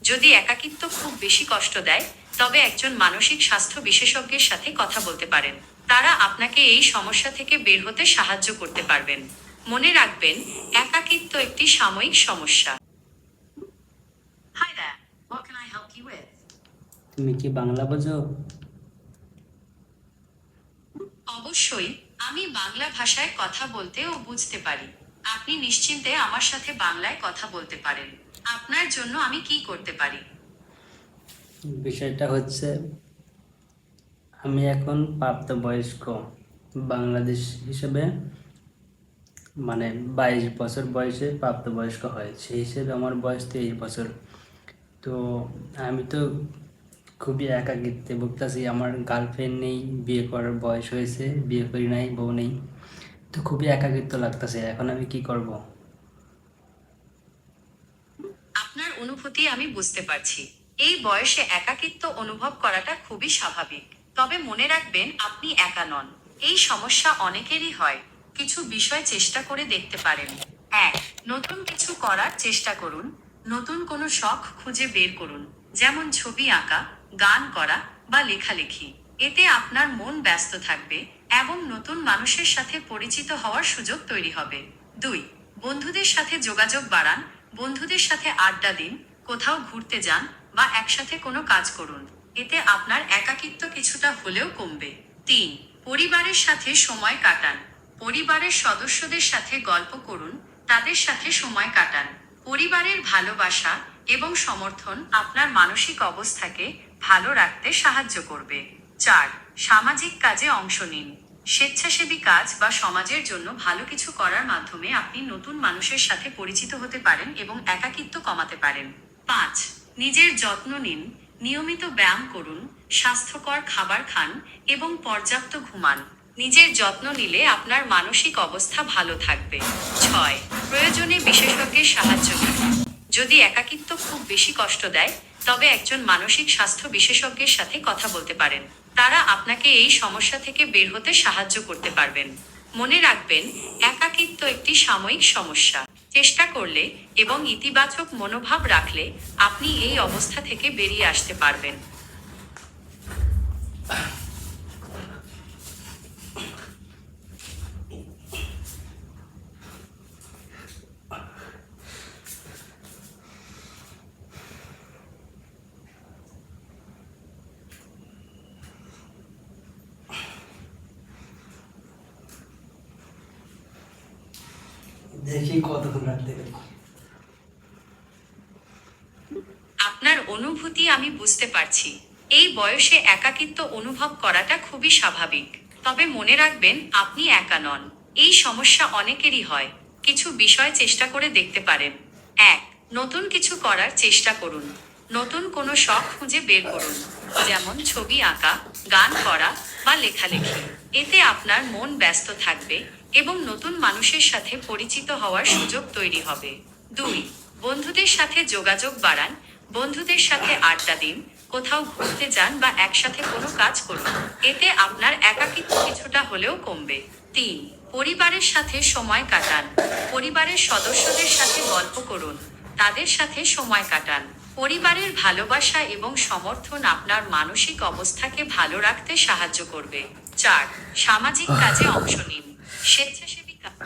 যদি একাকিত্ব খুব বেশি কষ্ট দেয়, তবে একজন মানসিক স্বাস্থ্য বিশেষজ্ঞের সাথে কথা বলতে পারেন। তারা আপনাকে এই সমস্যা থেকে বের হতে সাহায্য করতে পারবেন। মনে রাখবেন, একাকিত্ব একটি সাময়িক সমস্যা। Hi there. What can I help you with? তুমি কি বাংলা বোঝো? অবশ্যই, আমি বাংলা ভাষায় কথা বলতে ও বুঝতে পারি। আপনি নিশ্চিন্তে আমার সাথে বাংলায় কথা বলতে পারেন। আপনার জন্য আমি কি করতে পারি? বিষয়টা হচ্ছে, আমি এখন প্রাপ্তবয়স্ক বাংলাদেশ হিসেবে, মানে 22 বছর বয়সে প্রাপ্তবয়স্ক হয়, সেই হিসেবে আমার বয়স 23 বছর। তো আমি তো খুবই একাকিত্বে ভুগতেছি। আমার গার্লফ্রেন্ড নেই, বিয়ে করার বয়স হয়েছে, বিয়ে করি নাই, বউ নেই। তো খুবই একাকিত্ব লাগতেছে। এখন আমি কি করব? আপনার অনুভূতি আমি বুঝতে পারছি। এই বয়সে একাকিত্ব অনুভব করাটা খুবই স্বাভাবিক। তবে মনে রাখবেন, আপনি একা নন। এই সমস্যা অনেকেরই হয়। কিছু বিষয় চেষ্টা করে দেখতে পারেন। 1. নতুন কিছু করার চেষ্টা করুন। নতুন কোনো শখ খুঁজে বের করুন, যেমন ছবি আঁকা, গান করা বা লেখালেখি। এতে আপনার মন ব্যস্ত থাকবে এবং নতুন মানুষের সাথে পরিচিত হওয়ার সুযোগ তৈরি হবে। 2. বন্ধুদের সাথে যোগাযোগ বাড়ান। বন্ধুদের সাথে আড্ডা দিন, কোথাও ঘুরতে যান বা একসাথে কোনো কাজ করুন। এতে আপনার একাকিত্ব কিছুটা হলেও কমবে। 3. পরিবারের সাথে সময় কাটান। পরিবারের সদস্যদের সাথে গল্প করুন, তাদের সাথে সময় কাটান। পরিবারের ভালোবাসা এবং সমর্থন আপনার মানসিক অবস্থাকে ভালো রাখতে সাহায্য করবে। 4. সামাজিক কাজে অংশ নিন। স্বেচ্ছাসেবী কাজ বা সমাজের জন্য ভালো কিছু করার মাধ্যমে আপনি নতুন মানুষের সাথে পরিচিত হতে পারেন এবং একাকিত্ব কমাতে পারেন। 5. নিজের যত্ন নিন। নিয়মিত ব্যায়াম করুন, স্বাস্থ্যকর খাবার খান এবং পর্যাপ্ত ঘুমান। নিজের যত্ন নিলে আপনার মানসিক অবস্থা ভালো থাকবে। 6. প্রয়োজনে বিশেষজ্ঞের সাহায্য নিন। যদি একাকিত্ব খুব বেশি কষ্ট দেয়, তবে একজন মানসিক স্বাস্থ্য বিশেষজ্ঞের সাথে কথা বলতে পারেন। তারা আপনাকে এই সমস্যা থেকে বের হতে সাহায্য করতে পারবেন। মনে রাখবেন, একাকিত্ব একটি সাময়িক সমস্যা। চেষ্টা করলে এবং ইতিবাচক মনোভাব রাখলে আপনি এই অবস্থা থেকে বেরিয়ে আসতে পারবেন। দেখি কতক্ষণ রাখতে পারি। আপনার অনুভূতি আমি বুঝতে পারছি। এই বয়সে একাকিত্ব অনুভব করাটা খুবই স্বাভাবিক। তবে মনে রাখবেন, আপনি একা নন। এই সমস্যা অনেকেরই হয়। কিছু বিষয় চেষ্টা করে দেখতে পারেন। 1. নতুন কিছু করার চেষ্টা করুন। নতুন কোনো শখ খুঁজে বের করুন, যেমন ছবি আঁকা, গান করা বা লেখালেখি। এতে আপনার মন ব্যস্ত থাকবে এবং নতুন মানুষের সাথে পরিচিত হওয়ার সুযোগ তৈরি হবে। 2. বন্ধুদের সাথে যোগাযোগ বাড়ান। বন্ধুদের সাথে আড্ডা দিন, কোথাও ঘুরতে যান বা একসাথে কোনো কাজ করুন। এতে আপনার একাকিত্ব কিছুটা হলেও কমবে। 3. পরিবারের সাথে সময় কাটান। পরিবারের সদস্যদের সাথে গল্প করুন, তাদের সাথে সময় কাটান। পরিবারের ভালোবাসা এবং সমর্থন আপনার মানসিক অবস্থাকে ভালো রাখতে সাহায্য করবে। 4. সামাজিক কাজে অংশ নিন। স্বেচ্ছাসেবী কাজ